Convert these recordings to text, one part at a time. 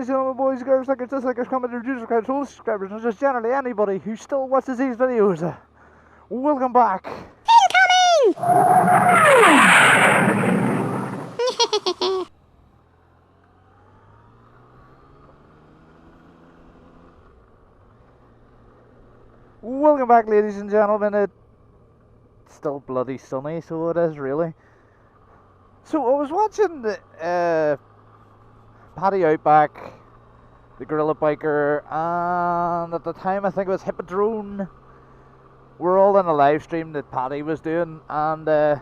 ladies and gentlemen, boys, girls, likers, dislikers, commenters, user crowds, whole subscribers, and just generally anybody who still watches these videos. Welcome back. Welcome back, ladies and gentlemen. It's still bloody sunny, so it is really. So I was watching the Paddy Outback, the Gorilla Biker, and at the time I think it was Hippo-Drone. We're all in a live stream that Paddy was doing, and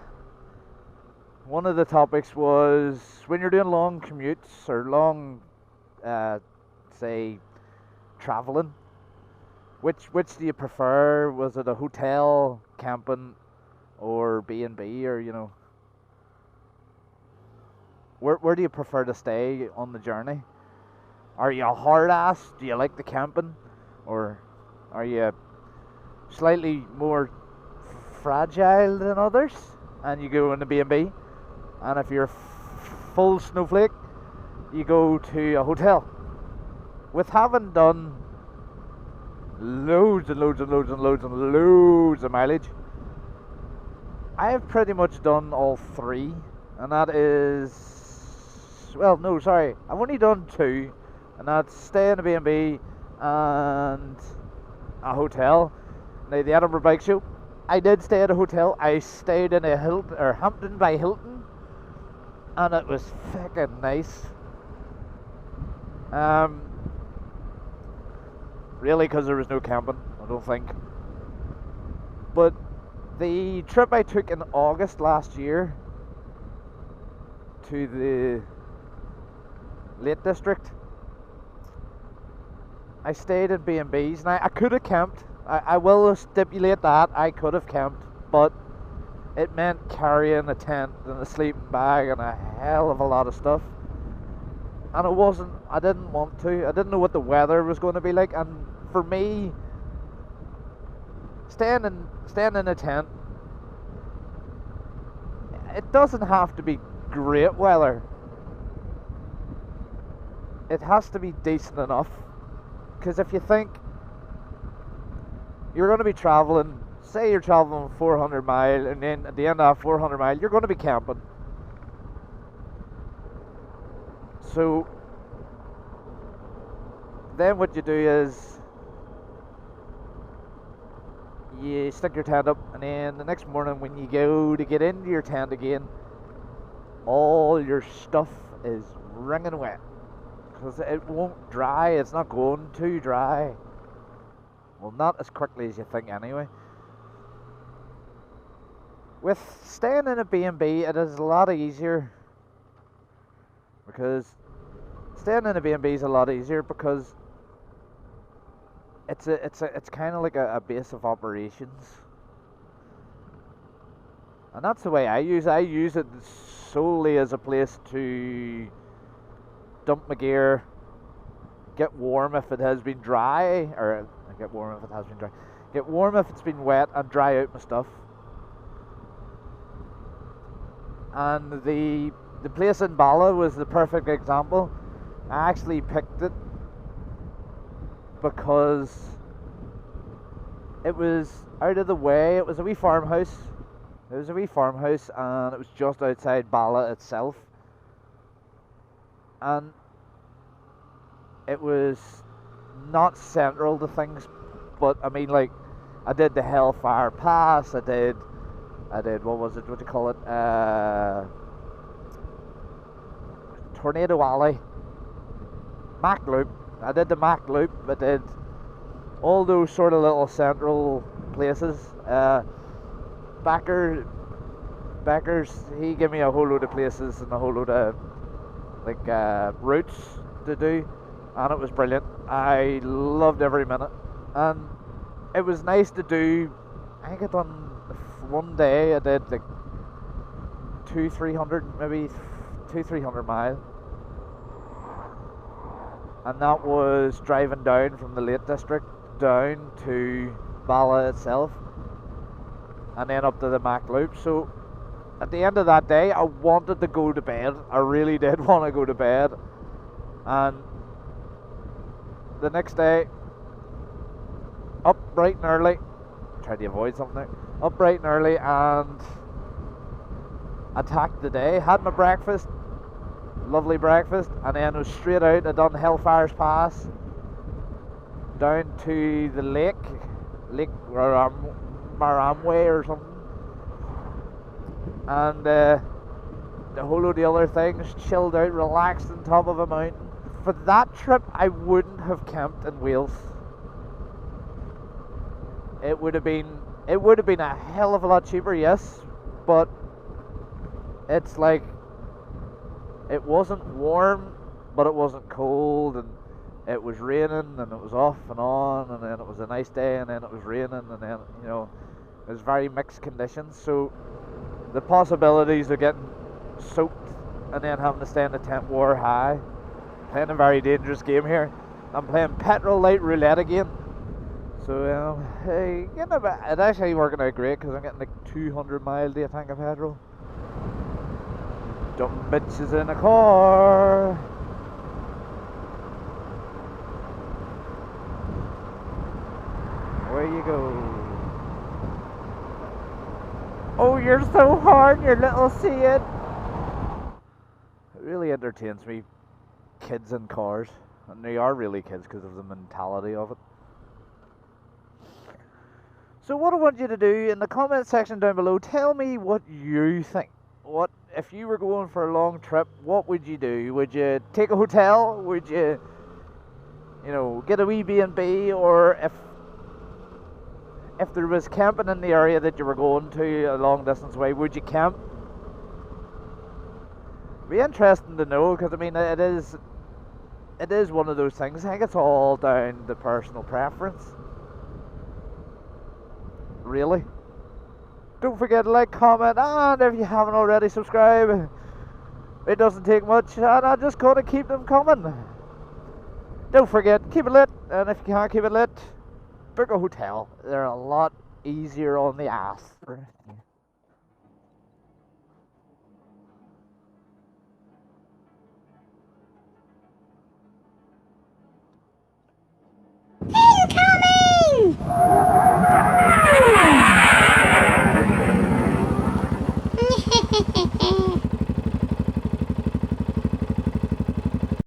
one of the topics was when you're doing long commutes or long, say, traveling. Which do you prefer? Was it a hotel, camping, or B&B, or you know? Where do you prefer to stay on the journey? Are you a hard ass? Do you like the camping? Or are you slightly more fragile than others and you go in the B&B? And if you're full snowflake, you go to a hotel. With having done loads and loads and loads and loads and loads of mileage, I have pretty much done all three, and that is, well, no, sorry, I've only done two, and that's stay in a B&B and a hotel. Now, the Edinburgh Bike Show, I did stay at a hotel. I stayed in a Hilton, or Hampton by Hilton, and it was fucking nice. Really, because there was no camping, I don't think. But the trip I took in August last year to the Lake District, I stayed in B&Bs. Now, I could have camped. I will stipulate that I could have camped, but it meant carrying a tent and a sleeping bag and a hell of a lot of stuff. And I didn't want to. I didn't know what the weather was going to be like, and for me, staying in a tent, it doesn't have to be great weather. It has to be decent enough. Because if you think you're going to be traveling, say you're traveling 400 miles, and then at the end of that 400 miles, you're going to be camping. So then what you do is you stick your tent up, and then the next morning when you go to get into your tent again, all your stuff is wringing wet, because it won't dry. It's not going to dry. Well, not as quickly as you think anyway. With staying in a B&B, it is a lot easier, because staying in a B&B is a lot easier because it's kind of like a base of operations, and that's the way I use it. I use it solely as a place to dump my gear, get warm if it has been dry, or get warm if it has been dry, get warm if it's been wet, and dry out my stuff. And the place in Bala was the perfect example. I actually picked it because it was out of the way. It was a wee farmhouse. It was a wee farmhouse, and it was just outside Bala itself. And it was not central to things, but I mean, like, I did the Hellfire Pass. I did what was it? What do you call it? Tornado Alley, Mac Loop. I did the Mac Loop. I did all those sort of little central places. Beckers, he gave me a whole load of places and a whole load of like routes to do, and it was brilliant. I loved every minute, and it was nice to do. I think I done one day. I did like 200-300, maybe 200-300 miles. And that was driving down from the Lake District down to Bala itself, and then up to the Mac Loop. So at the end of that day, I wanted to go to bed. I really did want to go to bed, and the next day, up bright and early, tried to avoid something, up bright and early and attacked the day, had my breakfast, lovely breakfast, and then was straight out. I done Hellfire's Pass down to the lake Maramway or something, and a whole load of other things, chilled out, relaxed on top of a mountain. For that trip I wouldn't have camped in Wales. It would have been a hell of a lot cheaper, yes, but it's like, it wasn't warm, but it wasn't cold, and it was raining, and it was off and on, and then it was a nice day, and then it was raining, and then, you know, it was very mixed conditions. So the possibilities of getting soaked and then having to stay in the tent were high. Playing a very dangerous game here. I'm playing petrol light roulette again. So hey, it's actually working out great because I'm getting like 200 miles a tank of petrol. Dumb bitches in a car. Where you go? Oh, you're so hard, your little Seat. It really entertains me, kids in cars, and they are really kids because of the mentality of it. So what I want you to do in the comment section down below, tell me what you think. What if you were going for a long trip, what would you do? Would you take a hotel? Would you know, get a wee B&B? Or if there was camping in the area that you were going to a long distance away, would you camp? Be interesting to know, because I mean it is one of those things. I think it's all down to personal preference, really. Don't forget to like, comment, and if you haven't already, subscribe. It doesn't take much, and I just gotta keep them coming. Don't forget, keep it lit, and if you can't keep it lit, book a hotel. They're a lot easier on the ass.